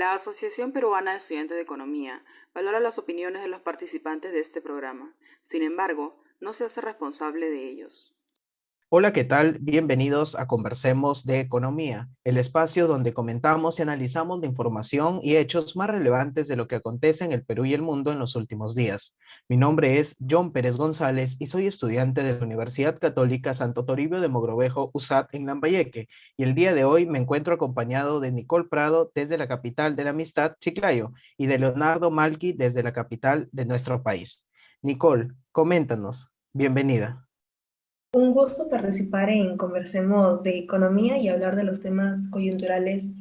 La Asociación Peruana de Estudiantes de Economía valora las opiniones de los participantes de este programa. Sin embargo, no se hace responsable de ellos. Hola, ¿qué tal? Bienvenidos a Conversemos de Economía, el espacio donde comentamos y analizamos la información y hechos más relevantes de lo que acontece en el Perú y el mundo en los últimos días. Mi nombre es John Pérez González y soy estudiante de la Universidad Católica Santo Toribio de Mogrovejo, USAT, en Lambayeque, y el día de hoy me encuentro acompañado de Nicole Prado desde la capital de la amistad, Chiclayo, y de Leonardo Malqui desde la capital de nuestro país. Nicole, coméntanos. Bienvenida. Un gusto participar en Conversemos de Economía y hablar de los temas coyunturales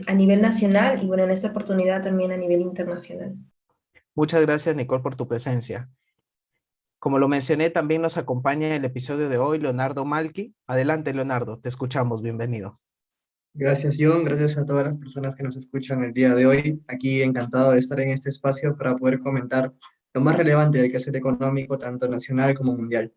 a nivel nacional y bueno, en esta oportunidad también a nivel internacional. Muchas gracias, Nicole, por tu presencia. Como lo mencioné, también nos acompaña en el episodio de hoy Leonardo Malqui. Adelante, Leonardo, te escuchamos, bienvenido. Gracias, John. Gracias a todas las personas que nos escuchan el día de hoy. Aquí encantado de estar en este espacio para poder comentar lo más relevante del quehacer económico, tanto nacional como mundial.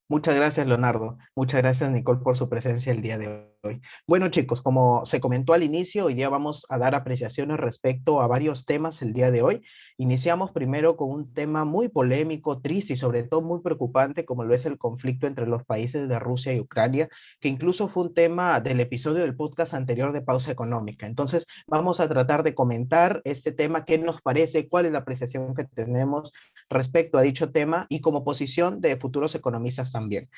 Muchas gracias, Leonardo. Muchas gracias, Nicole, por su presencia el día de hoy. Bueno, chicos, como se comentó al inicio, hoy día vamos a dar apreciaciones respecto a varios temas el día de hoy. Iniciamos primero con un tema muy polémico, triste y sobre todo muy preocupante, como lo es el conflicto entre los países de Rusia y Ucrania, que incluso fue un tema del episodio del podcast anterior de Pausa Económica. Entonces, vamos a tratar de comentar este tema, qué nos parece, cuál es la apreciación que tenemos respecto a dicho tema y como posición de futuros economistas también.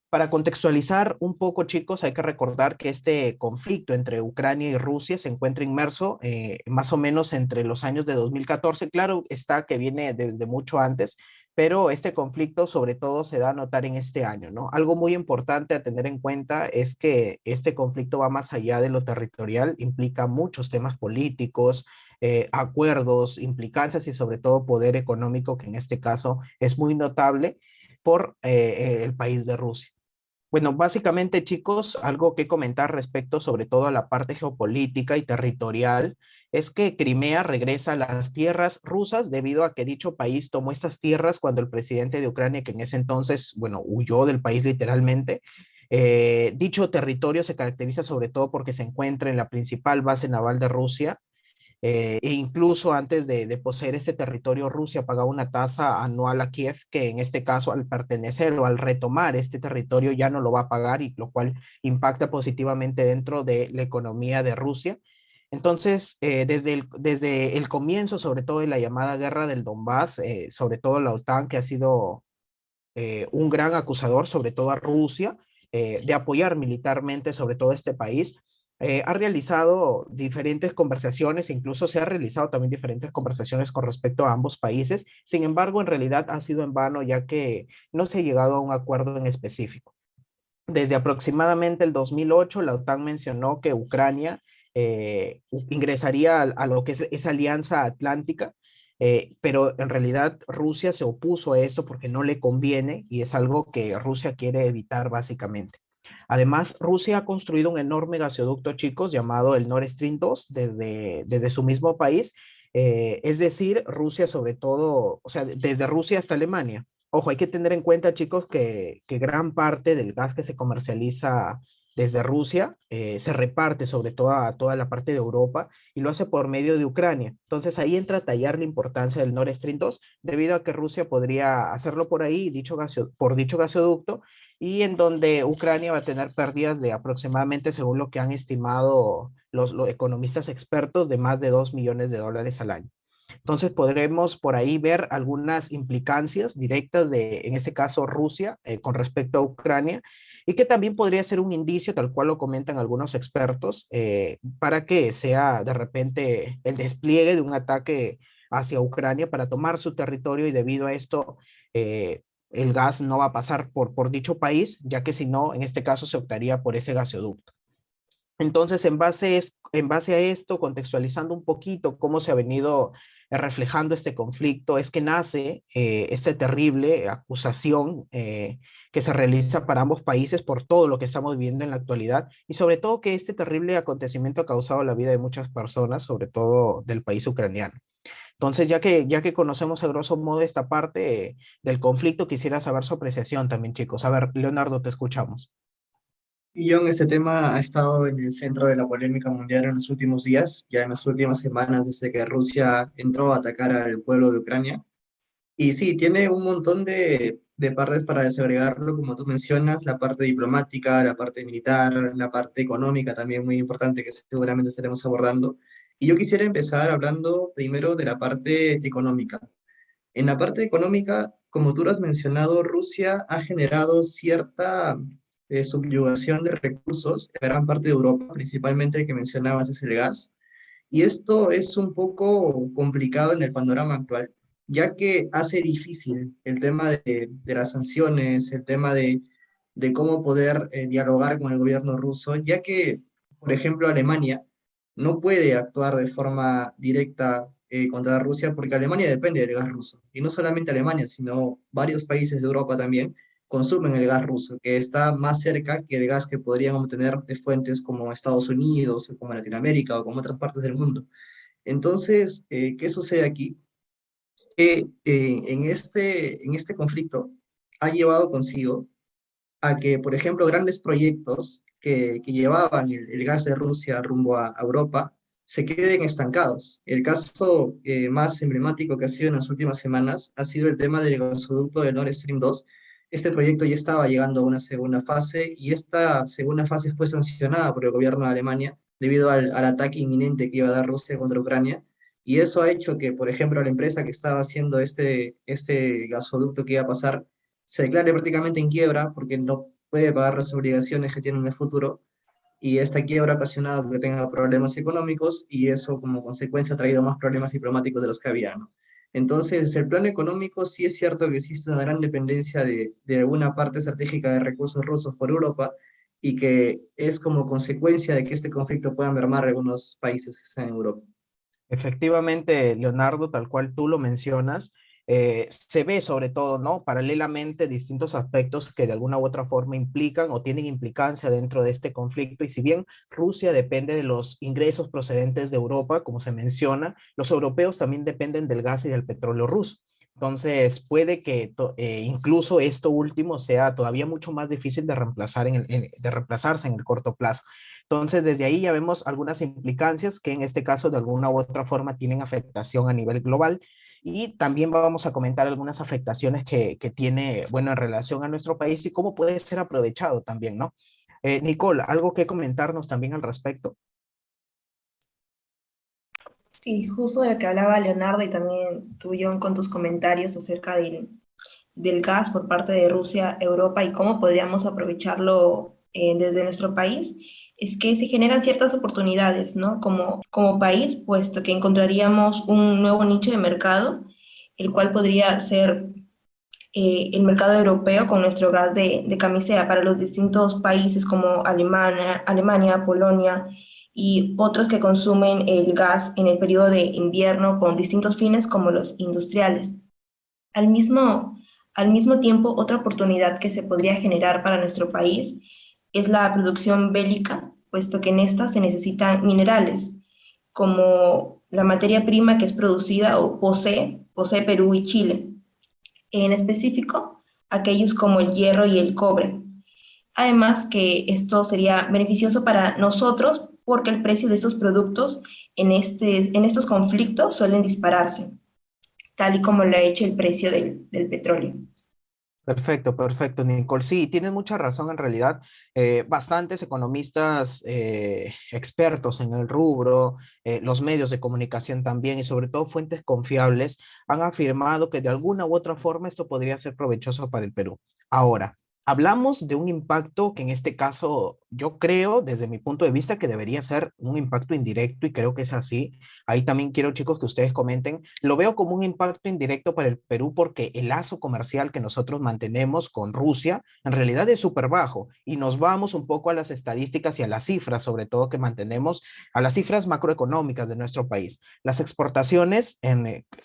Para contextualizar un poco, chicos, hay que recordar que este conflicto entre Ucrania y Rusia se encuentra inmerso más o menos entre los años de 2014. Claro está que viene desde mucho antes, pero este conflicto sobre todo se da a notar en este año, ¿no? Algo muy importante a tener en cuenta es que este conflicto va más allá de lo territorial, implica muchos temas políticos, acuerdos, implicancias y sobre todo poder económico, que en este caso es muy notable por el país de Rusia. Bueno, básicamente, chicos, algo que comentar respecto sobre todo a la parte geopolítica y territorial es que Crimea regresa a las tierras rusas debido a que dicho país tomó estas tierras cuando el presidente de Ucrania, que en ese entonces, bueno, huyó del país literalmente. Dicho territorio se caracteriza sobre todo porque se encuentra en la principal base naval de Rusia, e incluso antes de poseer este territorio, Rusia pagaba una tasa anual a Kiev, que en este caso al pertenecer o al retomar este territorio ya no lo va a pagar, y lo cual impacta positivamente dentro de la economía de Rusia. Entonces, desde el comienzo, sobre todo de la llamada guerra del Donbass, sobre todo la OTAN, que ha sido un gran acusador, sobre todo a Rusia, de apoyar militarmente sobre todo este país, ha realizado diferentes conversaciones, incluso se ha realizado también diferentes conversaciones con respecto a ambos países. Sin embargo, en realidad ha sido en vano, ya que no se ha llegado a un acuerdo en específico. Desde aproximadamente el 2008, la OTAN mencionó que Ucrania ingresaría a lo que es esa alianza atlántica, pero en realidad Rusia se opuso a esto porque no le conviene y es algo que Rusia quiere evitar básicamente. Además, Rusia ha construido un enorme gasoducto, chicos, llamado el Nord Stream 2 desde su mismo país. Es decir, Rusia sobre todo, o sea, desde Rusia hasta Alemania. Ojo, hay que tener en cuenta, chicos, que gran parte del gas que se comercializa desde Rusia se reparte sobre toda la parte de Europa y lo hace por medio de Ucrania. Entonces ahí entra a tallar la importancia del Nord Stream 2 debido a que Rusia podría hacerlo por ahí, por dicho gasoducto, y en donde Ucrania va a tener pérdidas de aproximadamente, según lo que han estimado los economistas expertos, de más de $2 millones al año. Entonces podremos por ahí ver algunas implicancias directas de, en este caso, Rusia con respecto a Ucrania, y que también podría ser un indicio, tal cual lo comentan algunos expertos, para que sea de repente el despliegue de un ataque hacia Ucrania para tomar su territorio, y debido a esto el gas no va a pasar por dicho país, ya que si no, en este caso se optaría por ese gasoducto. Entonces, en base a esto, contextualizando un poquito cómo se ha venido reflejando este conflicto, es que nace esta terrible acusación que se realiza para ambos países por todo lo que estamos viviendo en la actualidad, y sobre todo que este terrible acontecimiento ha causado la vida de muchas personas, sobre todo del país ucraniano. Entonces, ya que conocemos a grosso modo esta parte del conflicto, quisiera saber su apreciación también, chicos. A ver, Leonardo, te escuchamos. Y John, este tema ha estado en el centro de la polémica mundial en los últimos días, ya en las últimas semanas desde que Rusia entró a atacar al pueblo de Ucrania. Y sí, tiene un montón de partes para desagregarlo, como tú mencionas, la parte diplomática, la parte militar, la parte económica también muy importante que seguramente estaremos abordando. Y yo quisiera empezar hablando primero de la parte económica. En la parte económica, como tú lo has mencionado, Rusia ha generado cierta subyugación de recursos en gran parte de Europa, principalmente el que mencionabas es el gas. Y esto es un poco complicado en el panorama actual, ya que hace difícil el tema de las sanciones, el tema de cómo poder dialogar con el gobierno ruso, ya que, por ejemplo, Alemania no puede actuar de forma directa contra Rusia porque Alemania depende del gas ruso. Y no solamente Alemania, sino varios países de Europa también consumen el gas ruso, que está más cerca que el gas que podrían obtener de fuentes como Estados Unidos, o como Latinoamérica o como otras partes del mundo. Entonces, ¿qué sucede aquí? Que en este conflicto ha llevado consigo a que, por ejemplo, grandes proyectos que llevaban el gas de Rusia rumbo a Europa se queden estancados. El caso más emblemático que ha sido en las últimas semanas ha sido el tema del gasoducto de Nord Stream 2. Este proyecto ya estaba llegando a una segunda fase y esta segunda fase fue sancionada por el gobierno de Alemania debido al ataque inminente que iba a dar Rusia contra Ucrania. Y eso ha hecho que, por ejemplo, la empresa que estaba haciendo este gasoducto que iba a pasar se declare prácticamente en quiebra porque no puede pagar las obligaciones que tiene en el futuro y esta quiebra ha ocasionado que tenga problemas económicos y eso como consecuencia ha traído más problemas diplomáticos de los que había, ¿no? Entonces, el plano económico sí es cierto que existe una gran dependencia de alguna parte estratégica de recursos rusos por Europa y que es como consecuencia de que este conflicto pueda mermar algunos países que están en Europa. Efectivamente, Leonardo, tal cual tú lo mencionas, se ve sobre todo, ¿no? Paralelamente distintos aspectos que de alguna u otra forma implican o tienen implicancia dentro de este conflicto. Y si bien Rusia depende de los ingresos procedentes de Europa, como se menciona, los europeos también dependen del gas y del petróleo ruso. Entonces, puede que incluso esto último sea todavía mucho más difícil de reemplazar de reemplazarse en el corto plazo. Entonces, desde ahí ya vemos algunas implicancias que en este caso de alguna u otra forma tienen afectación a nivel global y también vamos a comentar algunas afectaciones que tiene, bueno, en relación a nuestro país y cómo puede ser aprovechado también, ¿no? Nicole, ¿algo que comentarnos también al respecto? Sí, justo de lo que hablaba Leonardo y también tú, John, con tus comentarios acerca del gas por parte de Rusia, a Europa y cómo podríamos aprovecharlo desde nuestro país, es que se generan ciertas oportunidades, ¿no? Como país, puesto que encontraríamos un nuevo nicho de mercado, el cual podría ser el mercado europeo con nuestro gas de camisea para los distintos países como Alemania, Polonia y otros que consumen el gas en el periodo de invierno con distintos fines como los industriales. Al mismo, al mismo tiempo, otra oportunidad que se podría generar para nuestro país es la producción bélica, puesto que en esta se necesitan minerales, como la materia prima que es producida o posee Perú y Chile. En específico, aquellos como el hierro y el cobre. Además que esto sería beneficioso para nosotros porque el precio de estos productos en estos conflictos suelen dispararse tal y como lo ha hecho el precio del petróleo. Perfecto, perfecto, Nicole. Sí, tienes mucha razón en realidad. Bastantes economistas expertos en el rubro, los medios de comunicación también y sobre todo fuentes confiables han afirmado que de alguna u otra forma esto podría ser provechoso para el Perú. Ahora, hablamos de un impacto que en este caso yo creo, desde mi punto de vista, que debería ser un impacto indirecto y creo que es así. Ahí también quiero, chicos, que ustedes comenten. Lo veo como un impacto indirecto para el Perú porque el lazo comercial que nosotros mantenemos con Rusia en realidad es súper bajo y nos vamos un poco a las estadísticas y a las cifras, sobre todo que mantenemos, a las cifras macroeconómicas de nuestro país. Las exportaciones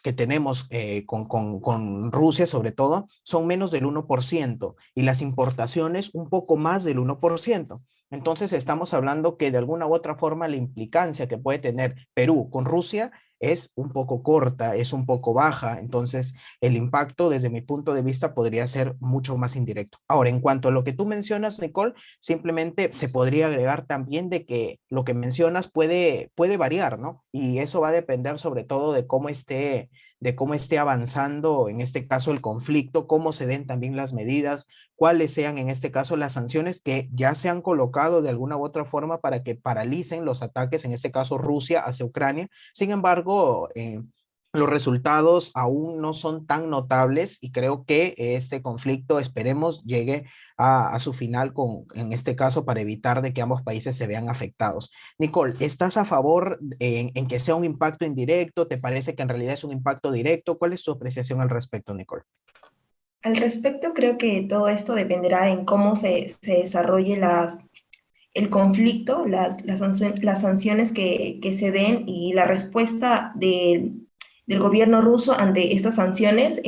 que tenemos con Rusia, sobre todo, son menos del 1% y las importaciones un poco más del 1%. Entonces estamos hablando que de alguna u otra forma la implicancia que puede tener Perú con Rusia es un poco corta, es un poco baja, entonces el impacto desde mi punto de vista podría ser mucho más indirecto. Ahora, en cuanto a lo que tú mencionas, Nicole, simplemente se podría agregar también de que lo que mencionas puede variar, ¿no? Y eso va a depender sobre todo de cómo esté avanzando, en este caso, el conflicto, cómo se den también las medidas, cuáles sean, en este caso, las sanciones que ya se han colocado de alguna u otra forma para que paralicen los ataques, en este caso Rusia hacia Ucrania. Sin embargo, los resultados aún no son tan notables y creo que este conflicto, esperemos, llegue a su final en este caso, para evitar de que ambos países se vean afectados. Nicole, ¿estás a favor en que sea un impacto indirecto? ¿Te parece que en realidad es un impacto directo? ¿Cuál es tu apreciación al respecto, Nicole? Al respecto, creo que todo esto dependerá en cómo se desarrolle el conflicto, las sanciones que se den y la respuesta del gobierno ruso ante estas sanciones.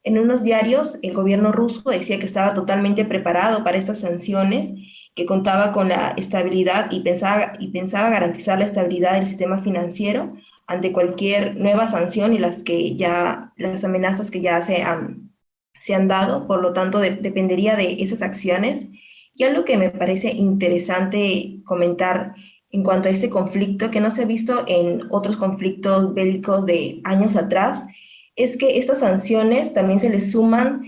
En unos diarios, el gobierno ruso decía que estaba totalmente preparado para estas sanciones, que contaba con la estabilidad y pensaba garantizar la estabilidad del sistema financiero ante cualquier nueva sanción y las amenazas que ya se han dado. Por lo tanto, dependería de esas acciones. Y algo que me parece interesante comentar en cuanto a este conflicto, que no se ha visto en otros conflictos bélicos de años atrás, es que estas sanciones también se les suman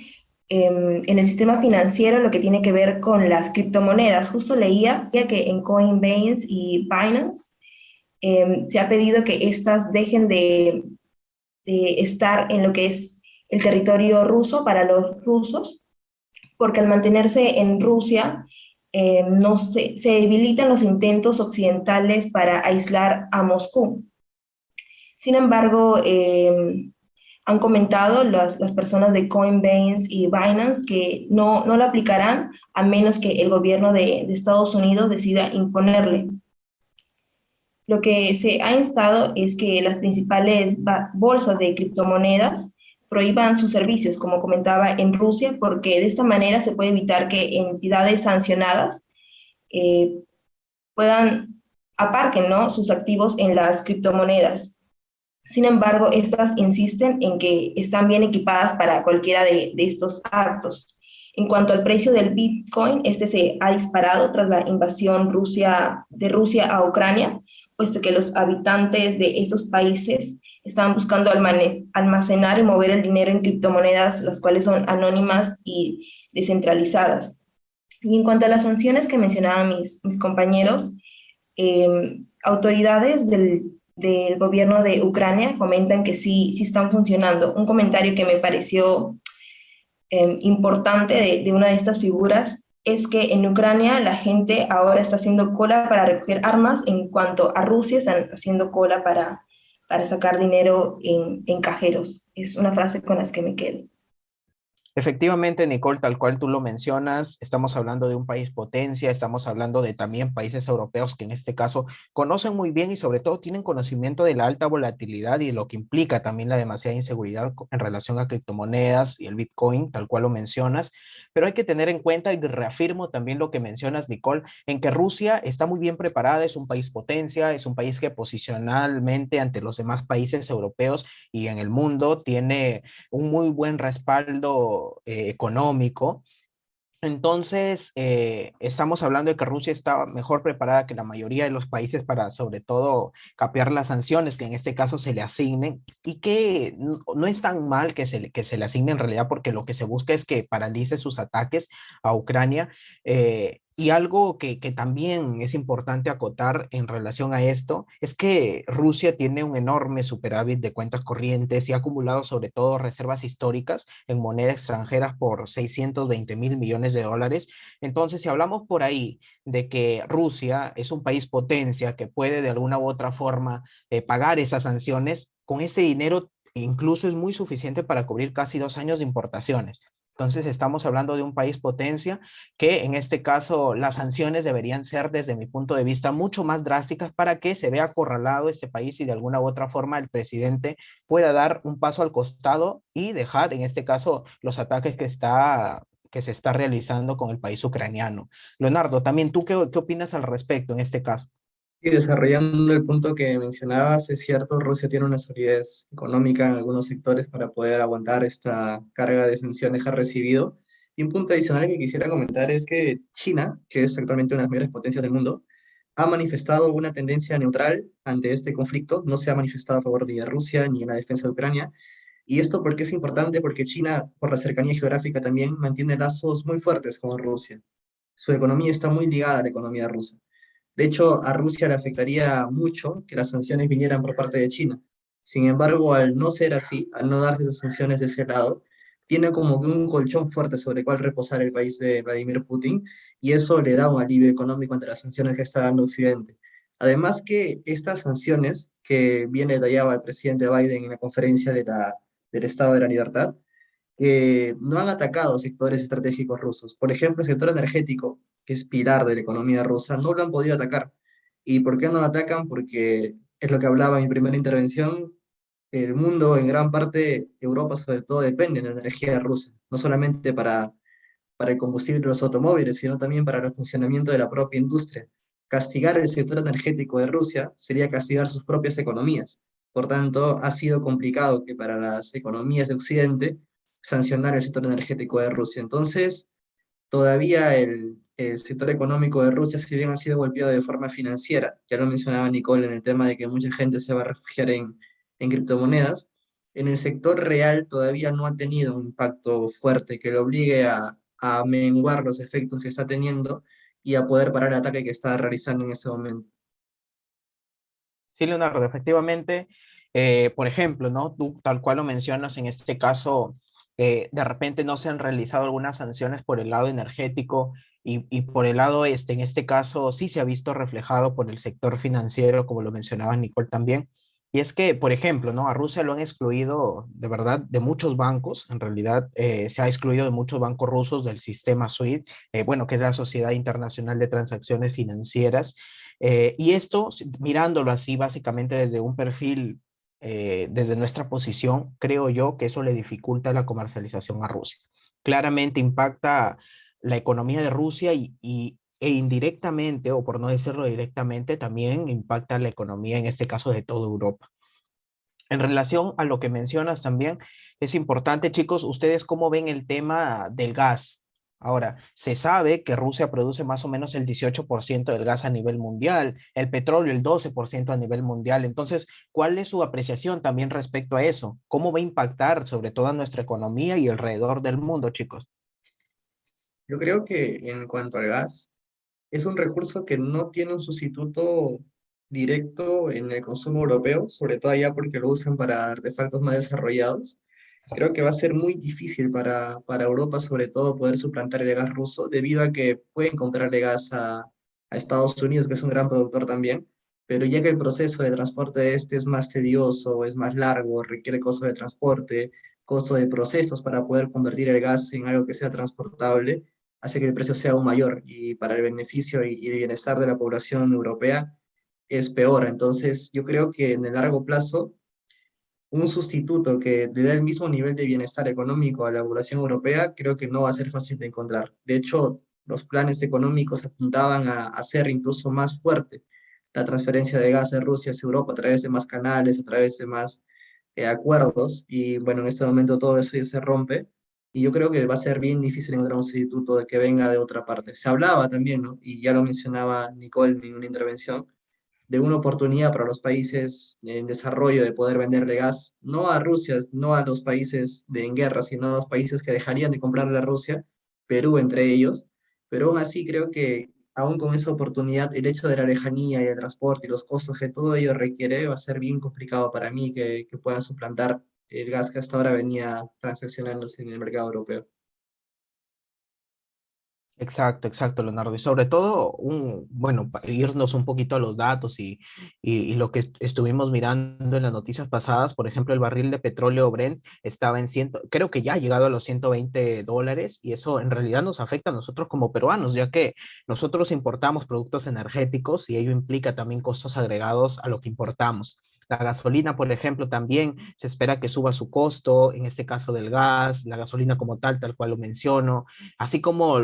en el sistema financiero lo que tiene que ver con las criptomonedas. Justo leía que en Coinbase y Binance se ha pedido que estas dejen de estar en lo que es el territorio ruso para los rusos, porque al mantenerse en Rusia, no se debilitan los intentos occidentales para aislar a Moscú. Sin embargo, han comentado las personas de Coinbase y Binance que no lo aplicarán a menos que el gobierno de Estados Unidos decida imponerle. Lo que se ha instado es que las principales bolsas de criptomonedas prohíban sus servicios, como comentaba, en Rusia, porque de esta manera se puede evitar que entidades sancionadas eh, aparquen, ¿no?, sus activos en las criptomonedas. Sin embargo, estas insisten en que están bien equipadas para cualquiera de estos actos. En cuanto al precio del Bitcoin, este se ha disparado tras la invasión de Rusia a Ucrania, puesto que los habitantes de estos países están buscando almacenar y mover el dinero en criptomonedas, las cuales son anónimas y descentralizadas. Y en cuanto a las sanciones que mencionaban mis compañeros, autoridades del gobierno de Ucrania comentan que sí están funcionando. Un comentario que me pareció importante de una de estas figuras es que en Ucrania la gente ahora está haciendo cola para recoger armas, en cuanto a Rusia están haciendo cola para sacar dinero en cajeros. Es una frase con la que me quedo. Efectivamente, Nicole, tal cual tú lo mencionas, estamos hablando de un país potencia, estamos hablando de también países europeos que en este caso conocen muy bien y sobre todo tienen conocimiento de la alta volatilidad y de lo que implica también la demasiada inseguridad en relación a criptomonedas y el Bitcoin, tal cual lo mencionas. Pero hay que tener en cuenta, y reafirmo también lo que mencionas, Nicole, en que Rusia está muy bien preparada, es un país potencia, es un país que posicionalmente ante los demás países europeos y en el mundo tiene un muy buen respaldo económico. Entonces, estamos hablando de que Rusia está mejor preparada que la mayoría de los países para, sobre todo, capear las sanciones que en este caso se le asignen y que no es tan mal que se le asigne en realidad porque lo que se busca es que paralice sus ataques a Ucrania. Y algo que también es importante acotar en relación a esto es que Rusia tiene un enorme superávit de cuentas corrientes y ha acumulado sobre todo reservas históricas en moneda extranjera por 620 mil millones de dólares. Entonces, si hablamos por ahí de que Rusia es un país potencia que puede de alguna u otra forma pagar esas sanciones, con ese dinero incluso es muy suficiente para cubrir casi 2 años de importaciones. Entonces, estamos hablando de un país potencia que en este caso las sanciones deberían ser, desde mi punto de vista, mucho más drásticas para que se vea acorralado este país y de alguna u otra forma el presidente pueda dar un paso al costado y dejar, en este caso, los ataques que se está realizando con el país ucraniano. Leonardo, también tú, ¿qué opinas al respecto en este caso? Y desarrollando el punto que mencionabas, es cierto, Rusia tiene una solidez económica en algunos sectores para poder aguantar esta carga de sanciones que ha recibido. Y un punto adicional que quisiera comentar es que China, que es actualmente una de las mayores potencias del mundo, ha manifestado una tendencia neutral ante este conflicto, no se ha manifestado a favor ni de Rusia ni en la defensa de Ucrania. Y esto porque es importante, porque China, por la cercanía geográfica también, mantiene lazos muy fuertes con Rusia. Su economía está muy ligada a la economía rusa. De hecho, a Rusia le afectaría mucho que las sanciones vinieran por parte de China. Sin embargo, al no ser así, al no darse esas sanciones de ese lado, tiene como que un colchón fuerte sobre el cual reposar el país de Vladimir Putin, y eso le da un alivio económico ante las sanciones que está dando Occidente. Además que estas sanciones que viene detallaba el presidente Biden en la conferencia del Estado de la Libertad, que no han atacado sectores estratégicos rusos. Por ejemplo, el sector energético, que es pilar de la economía rusa, no lo han podido atacar. ¿Y por qué no lo atacan? Porque es lo que hablaba en mi primera intervención, el mundo, en gran parte, Europa sobre todo, depende de la energía rusa, no solamente para el combustible de los automóviles, sino también para el funcionamiento de la propia industria. Castigar el sector energético de Rusia sería castigar sus propias economías. Por tanto, ha sido complicado que para las economías de Occidente sancionar el sector energético de Rusia. Entonces, todavía el sector económico de Rusia, si bien ha sido golpeado de forma financiera, ya lo mencionaba Nicole en el tema de que mucha gente se va a refugiar en criptomonedas, en el sector real todavía no ha tenido un impacto fuerte que lo obligue a menguar los efectos que está teniendo y a poder parar el ataque que está realizando en este momento. Sí, Leonardo, efectivamente, por ejemplo, ¿no? Tú tal cual lo mencionas, en este caso, de repente no se han realizado algunas sanciones por el lado energético y por el lado, en este caso, sí se ha visto reflejado por el sector financiero, como lo mencionaba Nicole también. Y es que, por ejemplo, ¿no? A Rusia lo han excluido de verdad de muchos bancos, en realidad se ha excluido de muchos bancos rusos del sistema SWIFT, bueno, que es la Sociedad Internacional de Transacciones Financieras, y esto, mirándolo así básicamente desde un perfil, desde nuestra posición, creo yo que eso le dificulta la comercialización a Rusia. Claramente impacta la economía de Rusia e indirectamente, o por no decirlo directamente, también impacta la economía, en este caso, de toda Europa. En relación a lo que mencionas también, es importante, chicos, ¿ustedes cómo ven el tema del gas? Ahora, se sabe que Rusia produce más o menos el 18% del gas a nivel mundial, el petróleo el 12% a nivel mundial. Entonces, ¿cuál es su apreciación también respecto a eso? ¿Cómo va a impactar sobre todo a nuestra economía y alrededor del mundo, chicos? Yo creo que en cuanto al gas, es un recurso que no tiene un sustituto directo en el consumo europeo, sobre todo allá porque lo usan para artefactos más desarrollados. Creo que va a ser muy difícil para Europa, sobre todo, poder suplantar el gas ruso, debido a que pueden comprarle gas a Estados Unidos, que es un gran productor también, pero ya que el proceso de transporte de este es más tedioso, es más largo, requiere costo de transporte, costo de procesos para poder convertir el gas en algo que sea transportable, hace que el precio sea aún mayor y para el beneficio y el bienestar de la población europea es peor. Entonces, yo creo que en el largo plazo, un sustituto que le dé el mismo nivel de bienestar económico a la población europea, creo que no va a ser fácil de encontrar. De hecho, los planes económicos apuntaban a hacer incluso más fuerte la transferencia de gas de Rusia hacia Europa a través de más canales, a través de más acuerdos, y bueno, en este momento todo eso ya se rompe, y yo creo que va a ser bien difícil encontrar un sustituto de que venga de otra parte. Se hablaba también, ¿no? Y ya lo mencionaba Nicole en una intervención, de una oportunidad para los países en desarrollo de poder venderle gas, no a Rusia, no a los países en guerra, sino a los países que dejarían de comprarle a Rusia, Perú entre ellos, pero aún así creo que aún con esa oportunidad, el hecho de la lejanía y el transporte y los costos que todo ello requiere va a ser bien complicado para mí que puedan suplantar el gas que hasta ahora venía transaccionándose en el mercado europeo. Exacto, exacto, Leonardo. Y sobre todo, bueno, para irnos un poquito a los datos y lo que estuvimos mirando en las noticias pasadas, por ejemplo, el barril de petróleo Brent estaba en creo que ya ha llegado a los $120 y eso en realidad nos afecta a nosotros como peruanos, ya que nosotros importamos productos energéticos y ello implica también costos agregados a lo que importamos. La gasolina, por ejemplo, también se espera que suba su costo, en este caso del gas, la gasolina como tal cual lo menciono, así como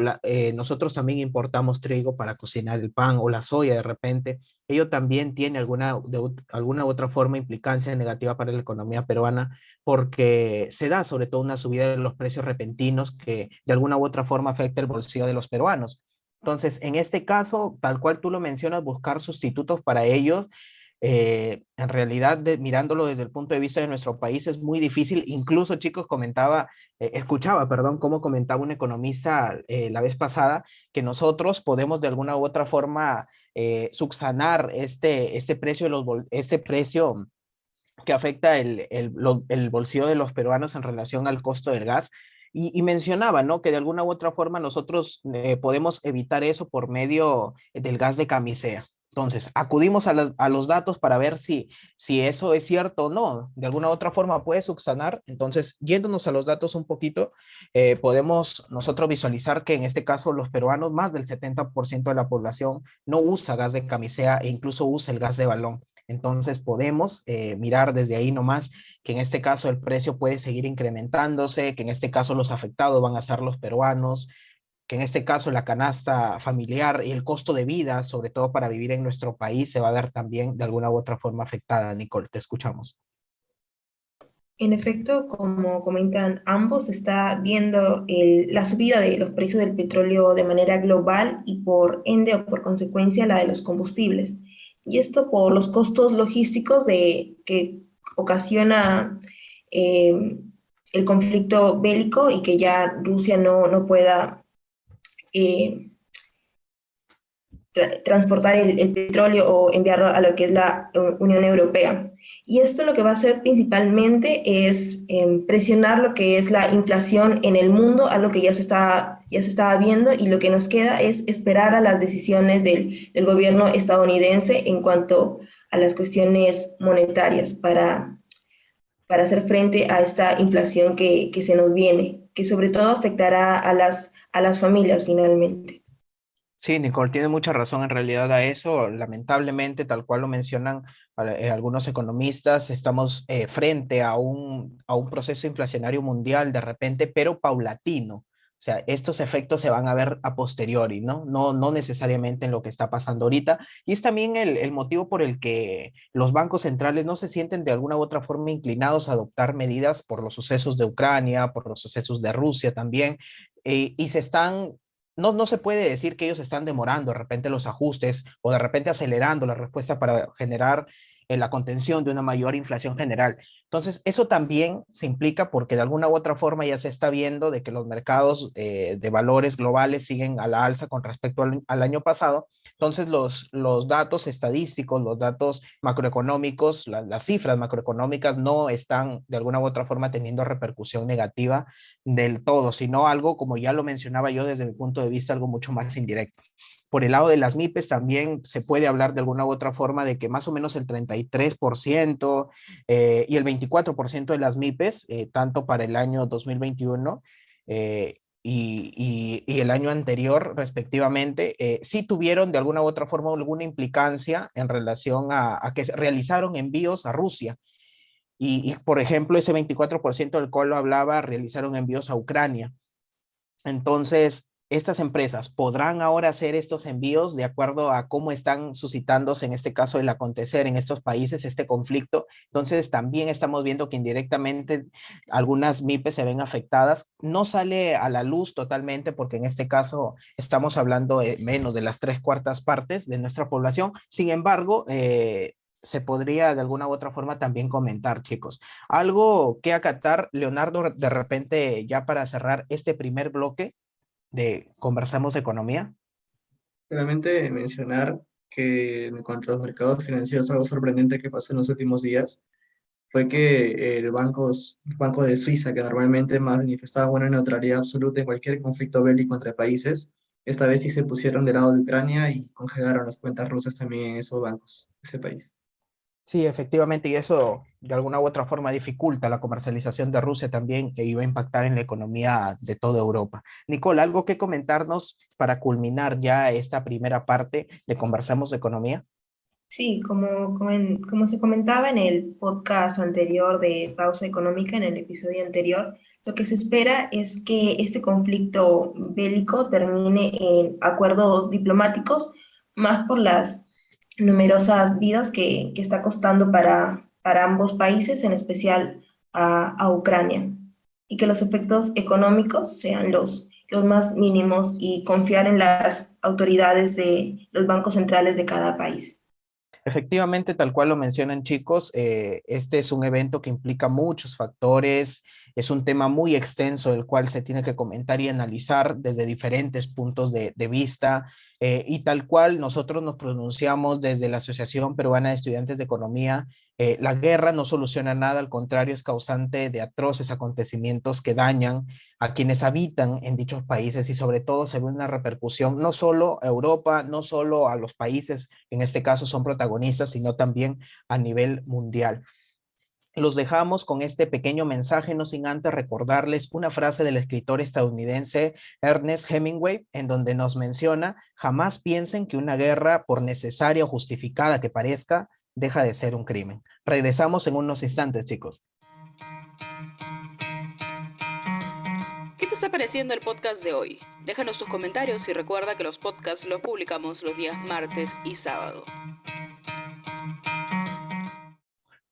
nosotros también importamos trigo para cocinar el pan o la soya de repente, ello también tiene alguna otra forma implicancia negativa para la economía peruana porque se da sobre todo una subida de los precios repentinos que de alguna u otra forma afecta el bolsillo de los peruanos. Entonces, en este caso, tal cual tú lo mencionas, buscar sustitutos para ellos, en realidad, mirándolo desde el punto de vista de nuestro país, es muy difícil. Incluso, chicos, escuchaba, perdón, cómo comentaba un economista la vez pasada, que nosotros podemos de alguna u otra forma subsanar este precio, este precio que afecta el bolsillo de los peruanos en relación al costo del gas. Y mencionaba, ¿no? Que de alguna u otra forma nosotros podemos evitar eso por medio del gas de camisea. Entonces, acudimos a los datos para ver si eso es cierto o no. De alguna u otra forma puede subsanar. Entonces, yéndonos a los datos un poquito, podemos nosotros visualizar que en este caso los peruanos, más del 70% de la población no usa gas de camisea e incluso usa el gas de balón. Entonces podemos mirar desde ahí nomás que en este caso el precio puede seguir incrementándose, que en este caso los afectados van a ser los peruanos, que en este caso la canasta familiar y el costo de vida, sobre todo para vivir en nuestro país, se va a ver también de alguna u otra forma afectada. Nicole, te escuchamos. En efecto, como comentan ambos, se está viendo la subida de los precios del petróleo de manera global y por ende o por consecuencia la de los combustibles. Y esto por los costos logísticos que ocasiona eh, el conflicto bélico y que ya Rusia no pueda eh, transportar el petróleo o enviarlo a lo que es la Unión Europea. Y esto lo que va a hacer principalmente es presionar lo que es la inflación en el mundo, algo que ya se estaba viendo, y lo que nos queda es esperar a las decisiones del gobierno estadounidense en cuanto a las cuestiones monetarias para hacer frente a esta inflación que se nos viene, que sobre todo afectará a las familias finalmente. Sí, Nicole, tiene mucha razón en realidad a eso. Lamentablemente, tal cual lo mencionan algunos economistas, estamos frente a un proceso inflacionario mundial de repente, pero paulatino. O sea, estos efectos se van a ver a posteriori, ¿no? No necesariamente en lo que está pasando ahorita. Y es también el motivo por el que los bancos centrales no se sienten de alguna u otra forma inclinados a adoptar medidas por los sucesos de Ucrania, por los sucesos de Rusia también, y se están no se puede decir que ellos están demorando de repente los ajustes o de repente acelerando la respuesta para generar la contención de una mayor inflación general. Entonces, eso también se implica porque de alguna u otra forma ya se está viendo de que los mercados de valores globales siguen a la alza con respecto al año pasado. Entonces, los datos estadísticos, los datos macroeconómicos, las cifras macroeconómicas no están de alguna u otra forma teniendo repercusión negativa del todo, sino algo, como ya lo mencionaba yo desde mi punto de vista, algo mucho más indirecto. Por el lado de las MIPES también se puede hablar de alguna u otra forma de que más o menos el 33% y el 24% de las MIPES, tanto para el año 2021 y el año anterior respectivamente, sí tuvieron de alguna u otra forma alguna implicancia en relación a que realizaron envíos a Rusia. Por ejemplo, ese 24% del cual lo hablaba, realizaron envíos a Ucrania. Entonces, estas empresas podrán ahora hacer estos envíos de acuerdo a cómo están suscitándose, en este caso, el acontecer en estos países, este conflicto. Entonces, también estamos viendo que indirectamente algunas MIPES se ven afectadas. No sale a la luz totalmente porque en este caso estamos hablando de menos de las 3/4 partes de nuestra población. Sin embargo, se podría de alguna u otra forma también comentar, chicos. Algo que acatar, Leonardo, de repente, ya para cerrar este primer bloque de Conversamos de Economía. Realmente mencionar que en cuanto a los mercados financieros, algo sorprendente que pasó en los últimos días fue que Banco de Suiza, que normalmente manifestaba una neutralidad absoluta en cualquier conflicto bélico entre países, esta vez sí se pusieron del lado de Ucrania y congelaron las cuentas rusas también en esos bancos, ese país. Sí, efectivamente, y eso de alguna u otra forma dificulta la comercialización de Rusia también, que iba a impactar en la economía de toda Europa. Nicole, ¿algo que comentarnos para culminar ya esta primera parte de Conversamos de Economía? Sí, como se comentaba en el podcast anterior de Pausa Económica, en el episodio anterior, lo que se espera es que este conflicto bélico termine en acuerdos diplomáticos, más por las numerosas vidas que está costando para ambos países, en especial a Ucrania, y que los efectos económicos sean los más mínimos y confiar en las autoridades de los bancos centrales de cada país. Efectivamente, tal cual lo mencionan chicos, este es un evento que implica muchos factores, es un tema muy extenso el cual se tiene que comentar y analizar desde diferentes puntos de vista, y tal cual nosotros nos pronunciamos desde la Asociación Peruana de Estudiantes de Economía. La guerra no soluciona nada, al contrario, es causante de atroces acontecimientos que dañan a quienes habitan en dichos países, y sobre todo se ve una repercusión no solo a Europa, no solo a los países que en este caso son protagonistas, sino también a nivel mundial. Los dejamos con este pequeño mensaje, no sin antes recordarles una frase del escritor estadounidense Ernest Hemingway, en donde nos menciona: jamás piensen que una guerra, por necesaria o justificada que parezca, deja de ser un crimen. Regresamos en unos instantes, chicos. ¿Qué te está pareciendo el podcast de hoy? Déjanos tus comentarios y recuerda que los podcasts los publicamos los días martes y sábado.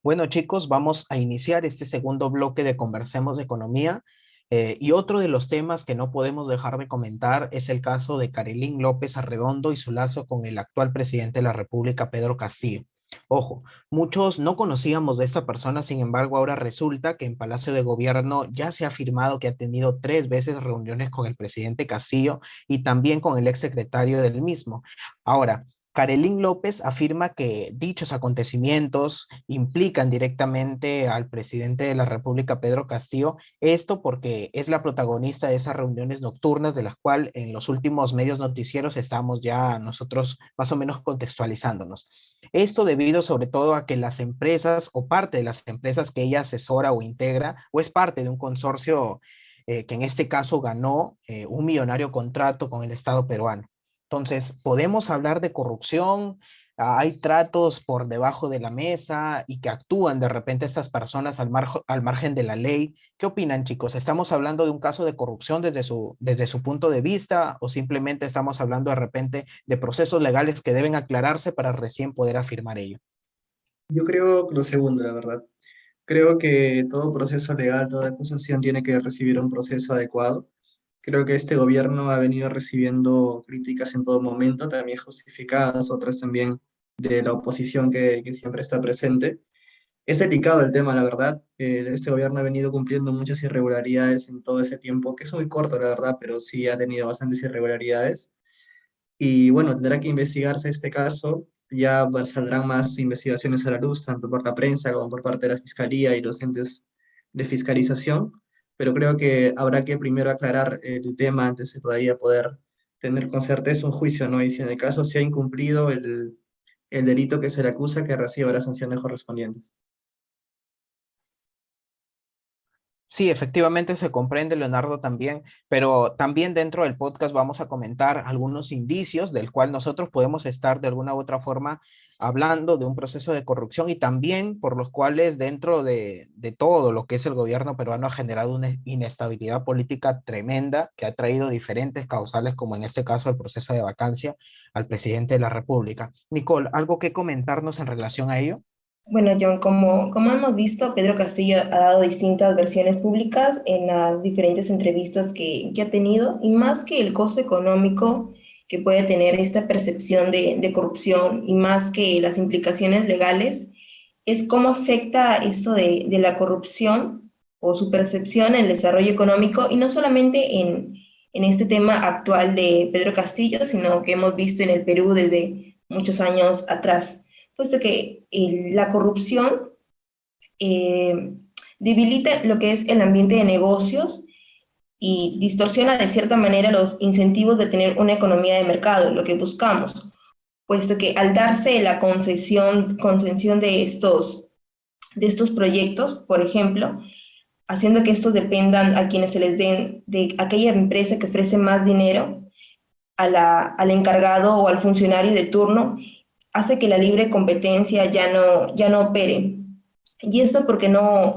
Bueno, chicos, vamos a iniciar este segundo bloque de Conversemos de Economía. Y otro de los temas que no podemos dejar de comentar es el caso de Carolyn López Arredondo y su lazo con el actual presidente de la República, Pedro Castillo. Ojo, muchos no conocíamos de esta persona, sin embargo, ahora resulta que en Palacio de Gobierno ya se ha afirmado que ha tenido 3 veces reuniones con el presidente Castillo y también con el exsecretario del mismo. Ahora, Carolyn López afirma que dichos acontecimientos implican directamente al presidente de la República, Pedro Castillo, esto porque es la protagonista de esas reuniones nocturnas de las cuales en los últimos medios noticieros estamos ya nosotros más o menos contextualizándonos. Esto debido sobre todo a que las empresas o parte de las empresas que ella asesora o integra o es parte de un consorcio, que en este caso ganó un millonario contrato con el Estado peruano. Entonces, podemos hablar de corrupción, hay tratos por debajo de la mesa y que actúan de repente estas personas al margen de la ley. ¿Qué opinan, chicos? ¿Estamos hablando de un caso de corrupción desde su punto de vista, o simplemente estamos hablando de repente de procesos legales que deben aclararse para recién poder afirmar ello? Yo creo lo segundo, la verdad. Creo que todo proceso legal, toda acusación tiene que recibir un proceso adecuado. Creo que este gobierno ha venido recibiendo críticas en todo momento, también justificadas, otras también de la oposición que siempre está presente. Es delicado el tema, la verdad. Este gobierno ha venido cumpliendo muchas irregularidades en todo ese tiempo, que es muy corto, la verdad, pero sí ha tenido bastantes irregularidades. Y bueno, tendrá que investigarse este caso. Ya saldrán más investigaciones a la luz, tanto por la prensa como por parte de la Fiscalía y los entes de fiscalización. Pero creo que habrá que primero aclarar el tema antes de todavía poder tener con certeza un juicio, ¿no? Y si en el caso se ha incumplido el delito que se le acusa, que reciba las sanciones correspondientes. Sí, efectivamente se comprende, Leonardo, también, pero también dentro del podcast vamos a comentar algunos indicios del cual nosotros podemos estar de alguna u otra forma hablando de un proceso de corrupción, y también por los cuales dentro de todo lo que es el gobierno peruano ha generado una inestabilidad política tremenda que ha traído diferentes causales, como en este caso el proceso de vacancia al presidente de la República. Nicole, ¿algo que comentarnos en relación a ello? Bueno, John, como hemos visto, Pedro Castillo ha dado distintas versiones públicas en las diferentes entrevistas que ha tenido, y más que el costo económico que puede tener esta percepción de corrupción, y más que las implicaciones legales, es cómo afecta esto de la corrupción o su percepción en el desarrollo económico, y no solamente en este tema actual de Pedro Castillo, sino que hemos visto en el Perú desde muchos años atrás, puesto que la corrupción eh, debilita lo que es el ambiente de negocios y distorsiona de cierta manera los incentivos de tener una economía de mercado, lo que buscamos, puesto que al darse la concesión de estos proyectos, por ejemplo, haciendo que estos dependan a quienes se les den de aquella empresa que ofrece más dinero al encargado o al funcionario de turno, hace que la libre competencia ya no opere. Y esto porque no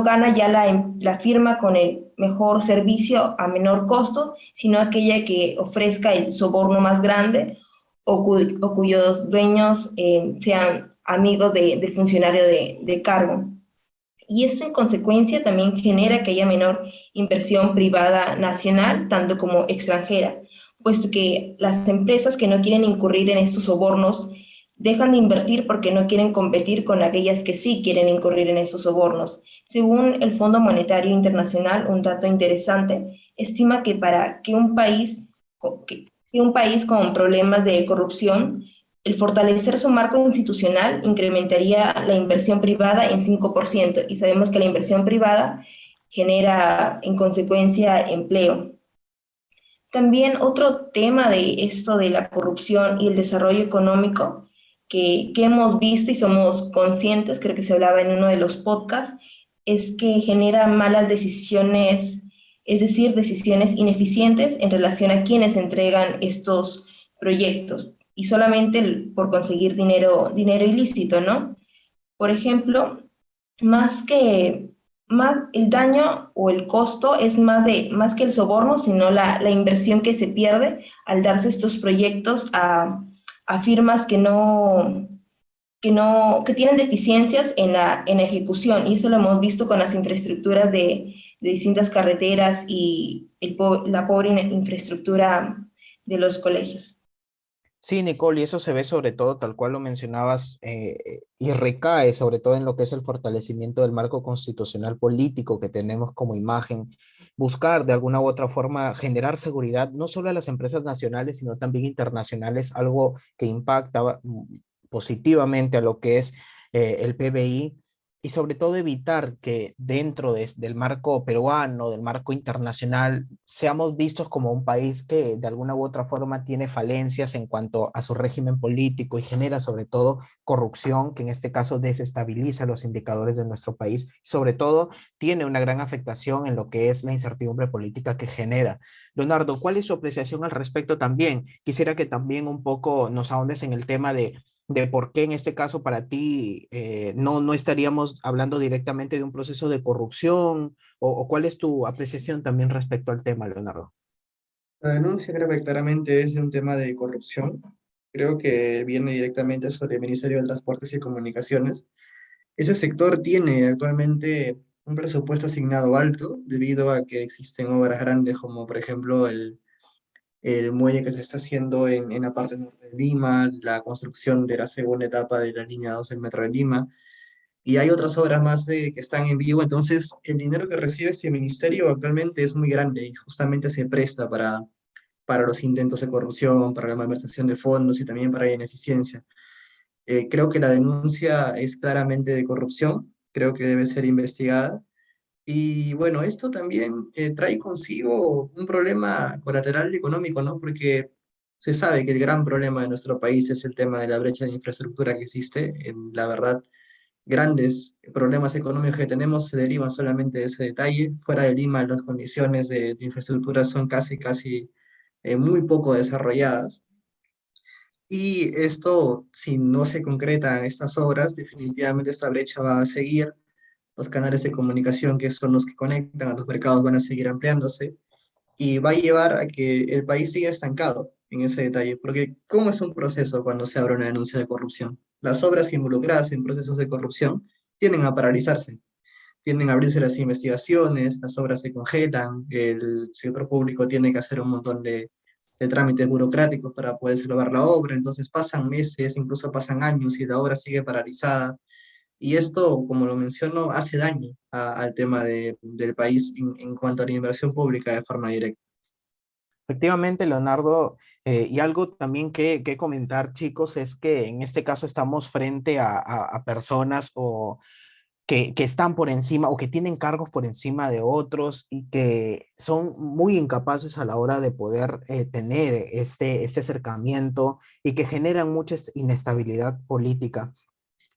gana ya la firma con el mejor servicio a menor costo, sino aquella que ofrezca el soborno más grande o cuyos dueños sean amigos del funcionario de cargo. Y esto en consecuencia también genera que haya menor inversión privada nacional, tanto como extranjera, puesto que las empresas que no quieren incurrir en estos sobornos dejan de invertir porque no quieren competir con aquellas que sí quieren incurrir en estos sobornos. Según el Fondo Monetario Internacional, un dato interesante, estima que para que un país con problemas de corrupción, el fortalecer su marco institucional incrementaría la inversión privada en 5% y sabemos que la inversión privada genera en consecuencia empleo. También otro tema de esto de la corrupción y el desarrollo económico que hemos visto y somos conscientes, creo que se hablaba en uno de los podcasts, es que genera malas decisiones, es decir, decisiones ineficientes en relación a quienes entregan estos proyectos y solamente por conseguir dinero ilícito, ¿no? Por ejemplo, más que más el daño o el costo es más que el soborno, sino la inversión que se pierde al darse estos proyectos a firmas que tienen deficiencias en la ejecución. Y eso lo hemos visto con las infraestructuras de distintas carreteras y la pobre infraestructura de los colegios. Sí, Nicole, y eso se ve sobre todo, tal cual lo mencionabas, y recae sobre todo en lo que es el fortalecimiento del marco constitucional político que tenemos como imagen, buscar de alguna u otra forma generar seguridad, no solo a las empresas nacionales, sino también internacionales, algo que impacta positivamente a lo que es el PBI, y sobre todo evitar que dentro del marco peruano, del marco internacional, seamos vistos como un país que de alguna u otra forma tiene falencias en cuanto a su régimen político y genera sobre todo corrupción, que en este caso desestabiliza los indicadores de nuestro país, sobre todo tiene una gran afectación en lo que es la incertidumbre política que genera. Leonardo, ¿cuál es su apreciación al respecto también? Quisiera que también un poco nos ahondes en el tema de por qué en este caso para ti no estaríamos hablando directamente de un proceso de corrupción o cuál es tu apreciación también respecto al tema, Leonardo. La denuncia creo que claramente es de un tema de corrupción. Creo que viene directamente sobre el Ministerio de Transportes y Comunicaciones. Ese sector tiene actualmente un presupuesto asignado alto debido a que existen obras grandes como por ejemplo el muelle que se está haciendo en la parte norte de Lima, la construcción de la segunda etapa de la línea 2 del Metro de Lima, y hay otras obras más que están en vivo. Entonces el dinero que recibe este ministerio actualmente es muy grande y justamente se presta para los intentos de corrupción, para la malversación de fondos y también para la ineficiencia. Creo que la denuncia es claramente de corrupción, creo que debe ser investigada. Y bueno, esto también trae consigo un problema colateral económico, ¿no? Porque se sabe que el gran problema de nuestro país es el tema de la brecha de infraestructura que existe. La verdad, grandes problemas económicos que tenemos se derivan solamente de ese detalle. Fuera de Lima, las condiciones de infraestructura son casi muy poco desarrolladas. Y esto, si no se concretan estas obras, definitivamente esta brecha va a seguir. Los canales de comunicación, que son los que conectan a los mercados, van a seguir ampliándose y va a llevar a que el país siga estancado en ese detalle. Porque, ¿cómo es un proceso cuando se abre una denuncia de corrupción? Las obras involucradas en procesos de corrupción tienden a paralizarse, tienden a abrirse las investigaciones, las obras se congelan, el sector público tiene que hacer un montón de trámites burocráticos para poder salvar la obra, entonces pasan meses, incluso pasan años y la obra sigue paralizada. Y esto, como lo menciono, hace daño al tema del país en cuanto a la inversión pública de forma directa. Efectivamente, Leonardo, y algo también que comentar, chicos, es que en este caso estamos frente a personas que están por encima o que tienen cargos por encima de otros y que son muy incapaces a la hora de poder tener este acercamiento y que generan mucha inestabilidad política.